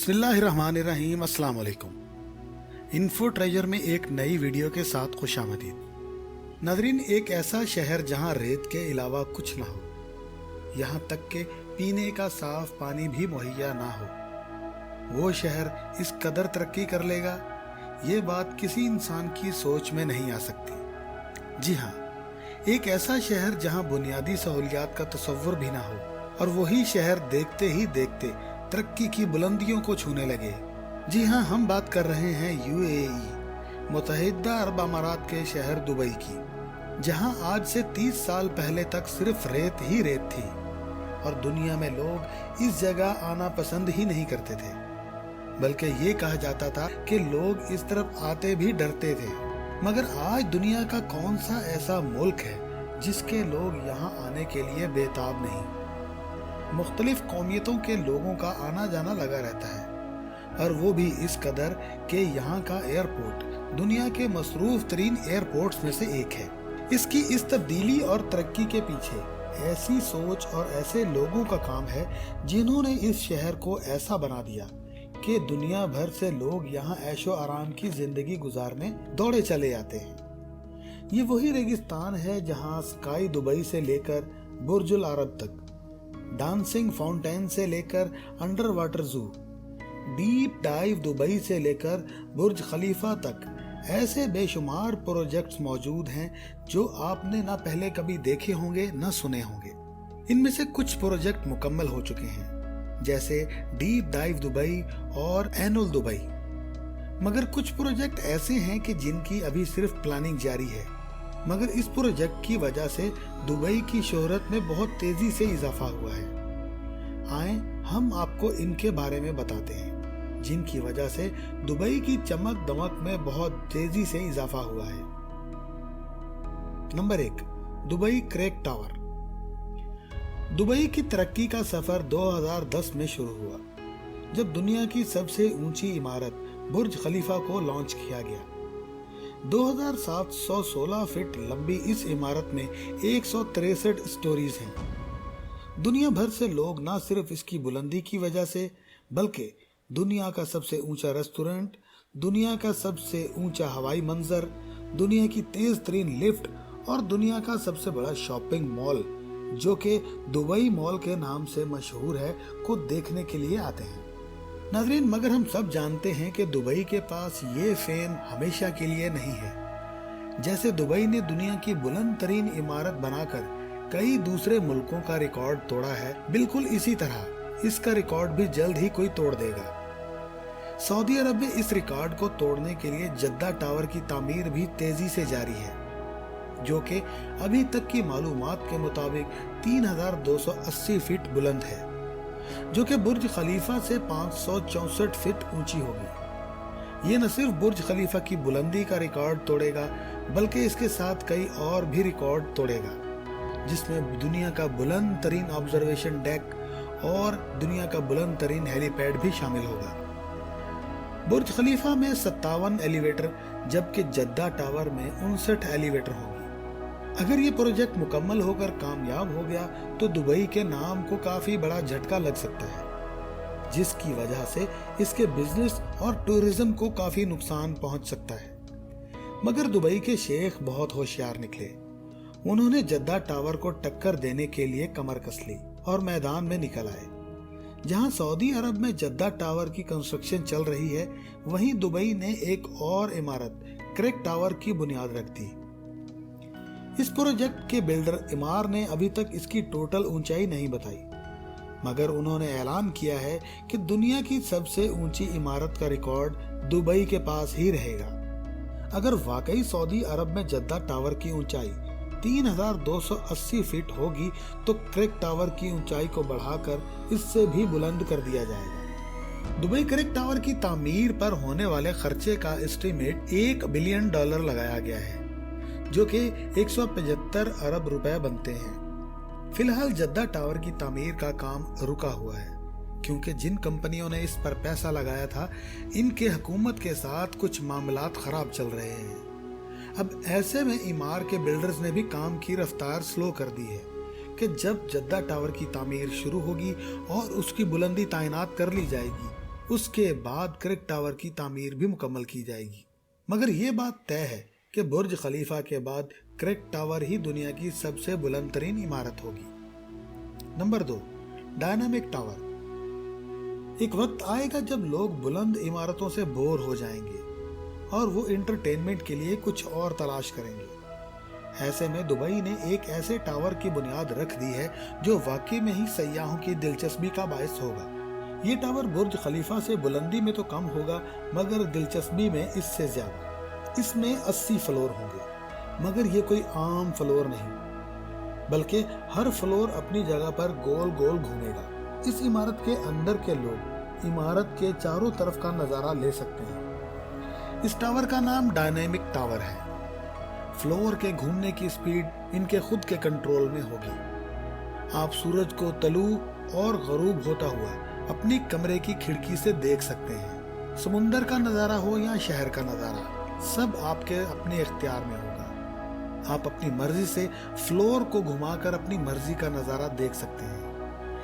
बिस्मिल्लाहिर्रहमानिर्रहीम, अस्सलाम वालेकुम। इन्फो ट्रेजर में एक नई वीडियो के साथ खुशामदीद। नाज़रीन, एक ऐसा शहर जहां रेत के अलावा कुछ ना हो, यहां तक के पीने का साफ पानी भी मुहैया ना हो, वो शहर इस कदर तरक्की कर लेगा, ये बात किसी इंसान की सोच में नहीं आ सकती। जी हाँ, एक ऐसा शहर जहां बुनियादी सहूलियात का तसव्वुर भी ना हो, और वही शहर देखते ही देखते तरक्की की बुलंदियों को छूने लगे। जी हाँ, हम बात कर रहे हैं यूएई, मुत्तहिदा अरब अमारात के शहर दुबई की, जहां आज से 30 साल पहले तक सिर्फ रेत ही रेत थी और दुनिया में लोग इस जगह आना पसंद ही नहीं करते थे, बल्कि ये कहा जाता था कि लोग इस तरफ आते भी डरते थे। मगर आज दुनिया का कौन सा ऐसा मुल्क है जिसके लोग यहाँ आने के लिए बेताब नहीं। मुख्तलिफ कौमियतों के लोगों का आना जाना लगा रहता है, और वो भी इस कदर कि यहाँ का एयरपोर्ट दुनिया के मसरूफ तरीन एयरपोर्ट्स में से एक है। इसकी इस तब्दीली और तरक्की के पीछे ऐसी सोच और ऐसे लोगों का काम है जिन्होंने इस शहर को ऐसा बना दिया कि दुनिया भर से लोग यहाँ ऐशो आराम की जिंदगी गुजारने दौड़े चले जाते हैं। ये वही रेगिस्तान है जहाँ स्काई दुबई से लेकर बुर्जुल अरब तक, डांसिंग फाउंटेन से लेकर अंडर वाटर जू, डीप डाइव दुबई से लेकर बुर्ज खलीफा तक ऐसे बेशुमार प्रोजेक्ट्स मौजूद हैं जो आपने ना पहले कभी देखे होंगे ना सुने होंगे। इनमें से कुछ प्रोजेक्ट मुकम्मल हो चुके हैं, जैसे डीप डाइव दुबई और एनुअल दुबई, मगर कुछ प्रोजेक्ट ऐसे हैं कि जिनकी अभी सिर्फ प्लानिंग जारी है। मगर इस प्रोजेक्ट की वजह से दुबई की शोहरत में बहुत तेजी से इजाफा हुआ है। आए हम आपको इनके बारे में बताते हैं जिनकी वजह से दुबई की चमक दमक में बहुत तेजी से इजाफा हुआ है। Number 1, Dubai crack tower. Dubai की तरक्की का सफर 2010 में शुरू हुआ, जब दुनिया की सबसे ऊंची इमारत बुर्ज खलीफा को लॉन्च किया गया। 2716 फीट लंबी इस इमारत में 163 स्टोरीज हैं। दुनिया भर से लोग न सिर्फ इसकी बुलंदी की वजह से, बल्कि दुनिया का सबसे ऊंचा रेस्टोरेंट, दुनिया का सबसे ऊंचा हवाई मंजर, दुनिया की तेज तरीन लिफ्ट और दुनिया का सबसे बड़ा शॉपिंग मॉल, जो कि दुबई मॉल के नाम से मशहूर है, को देखने के लिए आते हैं। नाज़रीन, मगर हम सब जानते हैं कि दुबई के पास ये फेम हमेशा के लिए नहीं है। जैसे दुबई ने दुनिया की बुलंद तरीन इमारत बनाकर कई दूसरे मुल्कों का रिकॉर्ड तोड़ा है, बिल्कुल इसी तरह इसका रिकॉर्ड भी जल्द ही कोई तोड़ देगा। सऊदी अरब में इस रिकॉर्ड को तोड़ने के लिए जद्दा टावर की तामीर भी तेजी से जारी है, जो कि अभी तक की मालूमात के मुताबिक 3280 फीट बुलंद है, जो कि बुर्ज खलीफा से 564 फीट ऊंची होगी। ये न सिर्फ बुर्ज खलीफा की बुलंदी का रिकॉर्ड तोड़ेगा, बल्कि इसके साथ कई और भी रिकॉर्ड तोड़ेगा, जिसमें दुनिया का बुलंद तरीन ऑब्जर्वेशन डेक और दुनिया का बुलंद तरीन हेलीपैड भी शामिल होगा। बुर्ज खलीफा में 57 एलिवेटर, जबकि जद्दा टावर में 59 एलिवेटर होंगे। अगर ये प्रोजेक्ट मुकम्मल होकर कामयाब हो गया तो दुबई के नाम को काफी बड़ा झटका लग सकता है, जिसकी वजह से इसके बिजनेस और टूरिज्म को काफी नुकसान पहुंच सकता है। मगर दुबई के शेख बहुत होशियार निकले। उन्होंने जद्दा टावर को टक्कर देने के लिए कमर कस ली और मैदान में निकल आए। जहां सऊदी अरब में जद्दा टावर की कंस्ट्रक्शन चल रही है, वहीं दुबई ने एक और इमारत क्रेक टावर की बुनियाद रख दी। इस प्रोजेक्ट के बिल्डर इमार ने अभी तक इसकी टोटल ऊंचाई नहीं बताई, मगर उन्होंने ऐलान किया है कि दुनिया की सबसे ऊंची इमारत का रिकॉर्ड दुबई के पास ही रहेगा। अगर वाकई सऊदी अरब में जद्दा टावर की ऊंचाई 3280 फीट होगी, तो क्रेक टावर की ऊंचाई को बढ़ाकर इससे भी बुलंद कर दिया जाएगा। दुबई क्रेक टावर की तामीर पर होने वाले खर्चे का एस्टीमेट $1 बिलियन लगाया गया है, जो कि 175 अरब रुपए बनते हैं। फिलहाल जद्दा टावर की तामीर का काम रुका हुआ है, क्योंकि जिन कंपनियों ने इस पर पैसा लगाया था, इनके हुकूमत के साथ कुछ मामलात खराब चल रहे हैं। अब ऐसे में इमार के बिल्डर्स ने भी काम की रफ्तार स्लो कर दी है कि जब जद्दा टावर की तामीर शुरू होगी और उसकी बुलंदी तैनात कर ली जाएगी, اس کے بعد کرک ٹاور کی تعمیر بھی مکمل کی جائے گی۔ مگر یہ بات طے ہے کہ برج خلیفہ کے بعد کرک ٹاور ہی دنیا کی سب سے بلند ترین عمارت ہوگی۔ Number 2، dynamic tower. ایک وقت آئے گا جب لوگ بلند عمارتوں سے بور ہو جائیں گے اور وہ انٹرٹینمنٹ کے لیے کچھ اور تلاش کریں گے۔ ایسے میں دبئی نے ایک ایسے ٹاور کی بنیاد رکھ دی ہے جو واقعی میں ہی سیاحوں کی دلچسپی کا باعث ہوگا۔ یہ ٹاور برج خلیفہ سے بلندی میں تو کم ہوگا مگر دلچسپی میں اس سے زیادہ۔ اس میں 80 فلور ہوں گے، مگر یہ کوئی عام فلور نہیں بلکہ ہر فلور اپنی جگہ پر گول گول گھومے گا۔ اس عمارت کے اندر کے لوگ عمارت کے چاروں طرف کا نظارہ لے سکتے ہیں۔ اس ٹاور کا نام ڈائنامک ٹاور ہے۔ فلور کے گھومنے کی سپیڈ ان کے خود کے کنٹرول میں ہوگی۔ آپ سورج کو طلوع اور غروب ہوتا ہوا اپنی کمرے کی کھڑکی سے دیکھ سکتے ہیں۔ سمندر کا نظارہ ہو یا شہر کا نظارہ، سب آپ کے اپنے اختیار میں ہوگا۔ آپ اپنی مرضی سے فلور کو گھما کر اپنی مرضی کا نظارہ دیکھ سکتے ہیں۔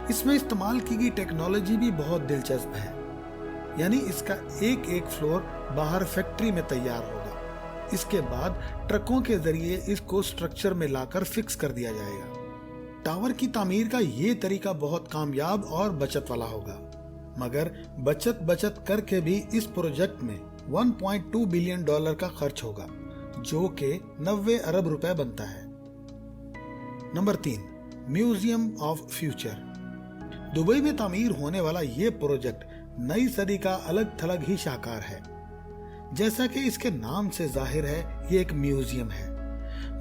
اس میں استعمال کی گئی ٹیکنالوجی بھی بہت دلچسپ ہے، یعنی اس کا ایک ایک فلور باہر فیکٹری میں تیار ہوگا۔ اس کے بعد ٹرکوں کے ذریعے اس کو سٹرکچر میں لا کر فکس کر دیا جائے گا۔ ٹاور کی تعمیر کا یہ طریقہ بہت کامیاب اور بچت والا ہوگا، مگر بچت کر کے بھی اس پروجیکٹ میں $1.2 بلین کا خرچ ہوگا، جو کہ 90 ارب روپے بنتا ہے۔ Number 3، museum of future. Dubai میں تعمیر ہونے والا یہ پروجیکٹ نئی صدی کا الگ تھلگ ہی شاہکار ہے۔ جیسا کہ اس کے نام سے ظاہر ہے، یہ ایک میوزیم ہے،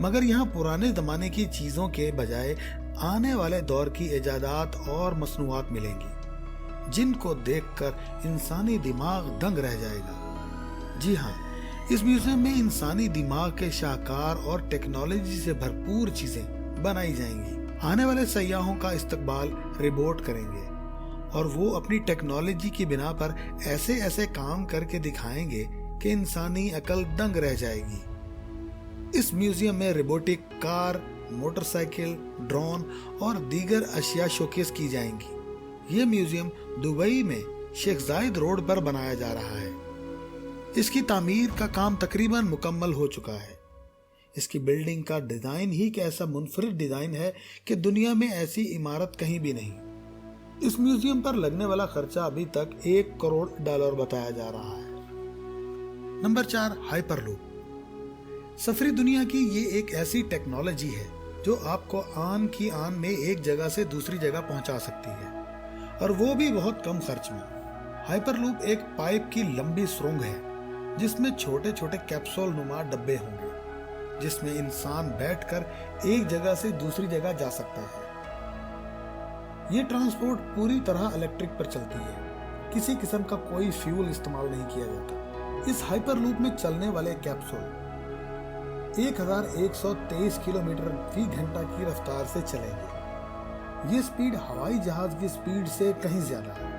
مگر یہاں پرانے زمانے کی چیزوں کے بجائے آنے والے دور کی ایجادات اور مصنوعات ملیں گی، جن کو دیکھ کر انسانی دماغ دنگ رہ جائے گا۔ جی ہاں، اس میوزیم میں انسانی دماغ کے شاہکار اور ٹیکنالوجی سے بھرپور چیزیں بنائی جائیں گی۔ آنے والے سیاحوں کا استقبال روبوٹ کریں گے اور وہ اپنی ٹیکنالوجی کی بنا پر ایسے کام کر کے دکھائیں گے کہ انسانی عقل دنگ رہ جائے گی۔ اس میوزیم میں روبوٹک کار، موٹر سائیکل، ڈرون اور دیگر اشیاء شوکیس کی جائیں گی۔ یہ میوزیم دبئی میں شیخ زاید روڈ پر بنایا جا رہا ہے۔ اس کی تعمیر کا کام تقریباً مکمل ہو چکا ہے۔ اس کی بلڈنگ کا ڈیزائن ہی ایک ایسا منفرد ڈیزائن ہے کہ دنیا میں ایسی عمارت کہیں بھی نہیں۔ اس میوزیم پر لگنے والا خرچہ ابھی تک $1 کروڑ بتایا جا رہا ہے۔ Number 4، hyper loop. سفری دنیا کی یہ ایک ایسی ٹیکنالوجی ہے جو آپ کو آن کی آن میں ایک جگہ سے دوسری جگہ پہنچا سکتی ہے، اور وہ بھی بہت کم خرچ میں۔ ہائپر لوپ ایک پائپ کی لمبی سرنگ ہے جس میں چھوٹے چھوٹے کیپسول نما ڈبے ہوں گے، جس میں انسان بیٹھ کر ایک جگہ سے دوسری جگہ جا سکتا ہے۔ یہ ٹرانسپورٹ پوری طرح الیکٹرک پر چلتی ہے، کسی قسم کا کوئی فیول استعمال نہیں کیا جاتا۔ اس ہائپر لوپ میں چلنے والے کیپسول 1123 کلومیٹر فی گھنٹہ کی رفتار سے چلیں گے۔ یہ سپیڈ ہوائی جہاز کی سپیڈ سے کہیں زیادہ ہے،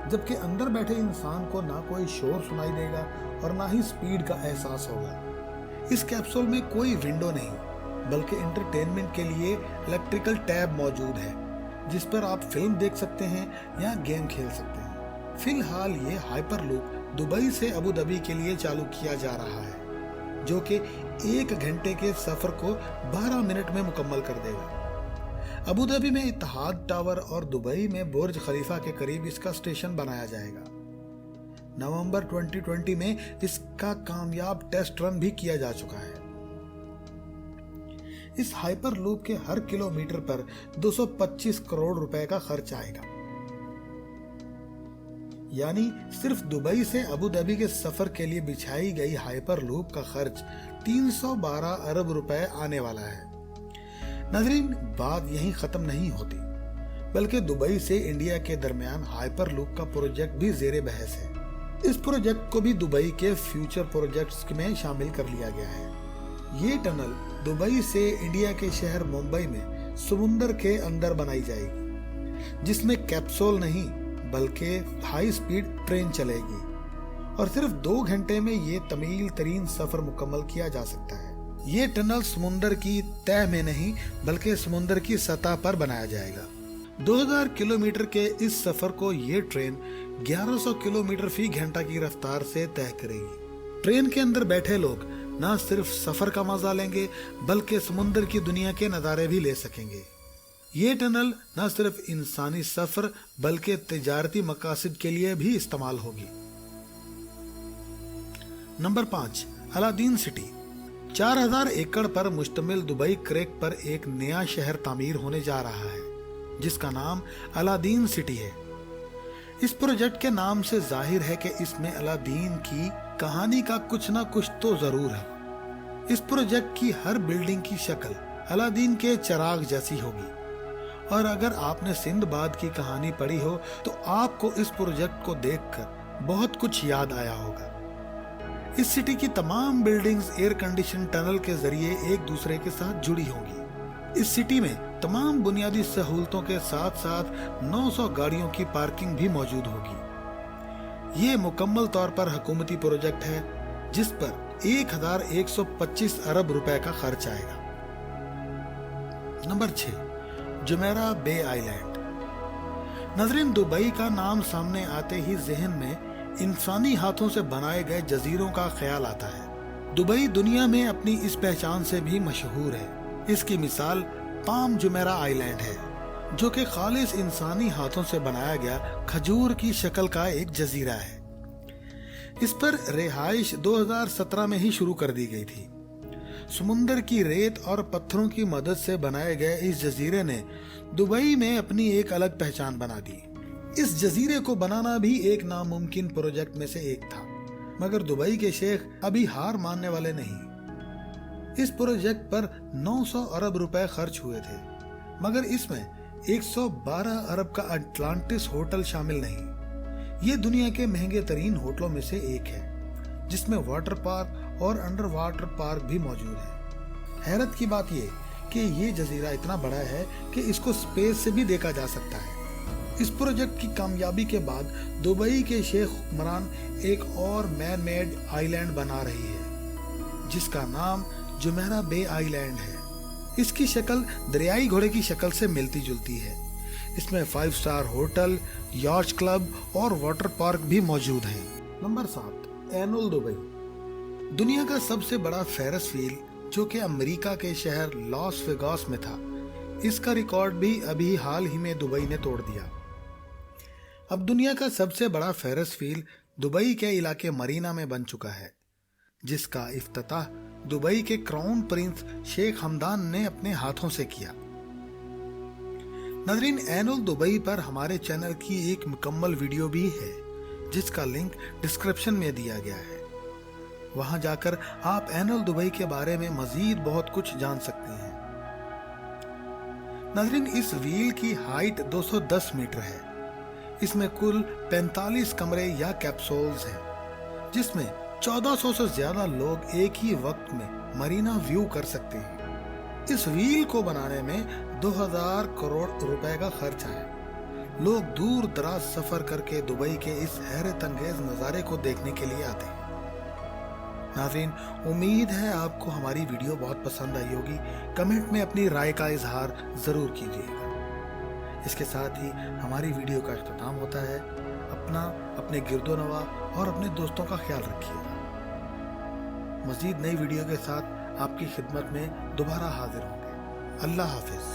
جبکہ اندر بیٹھے انسان کو نہ کوئی شور سنائی دے گا اور نہ ہی سپیڈ کا احساس ہوگا۔ اس کیپسول میں کوئی ونڈو نہیں، بلکہ انٹرٹینمنٹ کے لیے الیکٹریکل ٹیب موجود ہے جس پر آپ فلم دیکھ سکتے ہیں یا گیم کھیل سکتے ہیں۔ فی الحال یہ ہائپر لوپ دبئی سے ابوظہبی کے لیے چالو کیا جا رہا ہے، جو کہ 1 گھنٹے کے سفر کو 12 منٹ میں مکمل کر دے گا۔ ابوظہبی میں اتحاد ٹاور اور دبئی میں برج خلیفہ کے قریب اس کا اسٹیشن بنایا جائے گا۔ نومبر 2020 میں اس کا کامیاب ٹیسٹ رن بھی کیا جا چکا ہے۔ اس ہائپر لوپ کے ہر کلومیٹر پر 225 کروڑ روپے کا خرچ آئے گا، یعنی صرف دبئی سے ابوظہبی کے سفر کے لیے بچھائی گئی ہائپر لوپ کا خرچ 312 ارب روپے آنے والا ہے۔ ناظرین، بات یہیں ختم نہیں ہوتی، بلکہ دبئی سے انڈیا کے درمیان ہائپر لوپ کا پروجیکٹ بھی زیر بحث ہے۔ اس پروجیکٹ کو بھی دبئی کے فیوچر پروجیکٹس میں شامل کر لیا گیا ہے۔ یہ ٹنل دبئی سے انڈیا کے شہر ممبئی میں سمندر کے اندر بنائی جائے گی، جس میں کیپسول نہیں بلکہ ہائی سپیڈ ٹرین چلے گی، اور صرف 2 گھنٹے میں یہ طویل ترین سفر مکمل کیا جا سکتا ہے۔ یہ ٹنل سمندر کی تہہ میں نہیں بلکہ سمندر کی سطح پر بنایا جائے گا۔ 2000 किलोमीटर के इस सफर को ये ट्रेन 1100 किलोमीटर फी घंटा की रफ्तार से तय करेगी। ट्रेन के अंदर बैठे लोग न सिर्फ सफर का मजा लेंगे बल्कि समुद्र की दुनिया के नज़ारे भी ले सकेंगे। ये टनल न सिर्फ इंसानी सफर बल्कि तिजारती मकासद के लिए भी इस्तेमाल होगी। Number 5, Aladdin city. 4000 एकड़ पर मुश्तमिल दुबई क्रेक पर एक नया शहर तामीर होने जा रहा है जिसका नाम अलादीन सिटी है। इस प्रोजेक्ट के नाम से जाहिर है कि इसमें अलादीन की कहानी का कुछ ना कुछ तो जरूर है। इस प्रोजेक्ट की हर बिल्डिंग की शक्ल अलादीन के चिराग जैसी होगी और अगर आपने सिंदबाद की कहानी पढ़ी हो तो आपको इस प्रोजेक्ट को देखकर बहुत कुछ याद आया होगा। इस सिटी की तमाम बिल्डिंग्स एयर कंडीशन टनल के जरिए एक दूसरे के साथ जुड़ी होंगी। इस सिटी में तमाम बुनियादी सहूलतों के साथ साथ 900 गाड़ियों की पार्किंग भी मौजूद होगी। ये मुकम्मल तौर पर हुकूमती प्रोजेक्ट है जिस पर 1125 अरब रुपए का खर्च आएगा। नंबर 6, जुमेरा बे आइलैंड। नजरीन, दुबई का नाम सामने आते ही जहन में इंसानी हाथों से बनाए गए जजीरों का ख्याल आता है। दुबई दुनिया में अपनी इस पहचान से भी मशहूर है। इसकी मिसाल पाम जुमेरा आइलैंड है जो कि खालिस इंसानी हाथों से बनाया गया खजूर की शक्ल का एक जजीरा है। इस पर रिहाइश 2017 में ही शुरू कर दी गई थी। समुंदर की रेत और पत्थरों की मदद से बनाए गए इस जजीरे ने दुबई में अपनी एक अलग पहचान बना दी। इस जजीरे को बनाना भी एक नामुमकिन प्रोजेक्ट में से एक था, मगर दुबई के शेख अभी हार मानने वाले नहीं। इस प्रोजेक्ट पर 900 अरब रुपए खर्च हुए थे, मगर इसमें 112 अरब का अटलांटिस होटल शामिल नहीं। ये दुनिया के महंगे तरीन होटलों में से एक है जिसमें वाटर पार्क और अंडर वाटर पार्क भी मौजूद है। हैरत की बात ये कि ये जजीरा इतना बड़ा है कि इसको स्पेस से भी देखा जा सकता है। इस प्रोजेक्ट की कामयाबी के बाद दुबई के शेख हुक्मरान एक और मैन मेड आइलैंड बना रही है जिसका नाम जुमेरा बे आइलैंड है। इसकी शक्ल दरियाई घोड़े की शक्ल से मिलती जुलती है। इसमें 5 स्टार होटल, यॉच क्लब और वाटर पार्क भी मौजूद है। Number 7, annual Dubai. दुनिया का सबसे बड़ा फेरस व्हील जो कि अमेरिका के शहर लॉस वेगास में था, इसका रिकॉर्ड भी अभी हाल ही में दुबई ने तोड़ दिया। अब दुनिया का सबसे बड़ा फेरस व्हील दुबई के इलाके मरीना में बन चुका है जिसका इफ्तिताह दुबई के क्राउन प्रिंस शेख हमदान ने अपने हाथों से किया। नजरीन, एनुल दुबई पर हमारे चैनल की एक मुकम्मल वीडियो भी है जिसका लिंक डिस्क्रिप्शन में दिया गया है। वहां जाकर आप एनुल दुबई के बारे में मजीद बहुत कुछ जान सकते हैं। नजरीन, इस व्हील की हाइट 210 मीटर है। इसमें कुल 45 कमरे या कैप्सूल्स हैं जिसमें 1400 से ज्यादा लोग एक ही वक्त में मरीना व्यू कर सकते हैं। इस व्हील को बनाने में 2000 करोड़ रुपए का खर्च आया। लोग दूर दराज सफर करके दुबई के इस हैरत अंगेज नज़ारे को देखने के लिए आते हैं। नाज़रीन, उम्मीद है आपको हमारी वीडियो बहुत पसंद आई होगी। कमेंट में अपनी राय का इजहार ज़रूर कीजिएगा। इसके साथ ही हमारी वीडियो का इख्तिताम होता है। अपने गिरदोनवा और अपने दोस्तों का ख्याल रखिएगा। मज़ीद नई वीडियो के साथ आपकी खिदमत में दोबारा हाजिर होंगे। अल्लाह हाफिज़।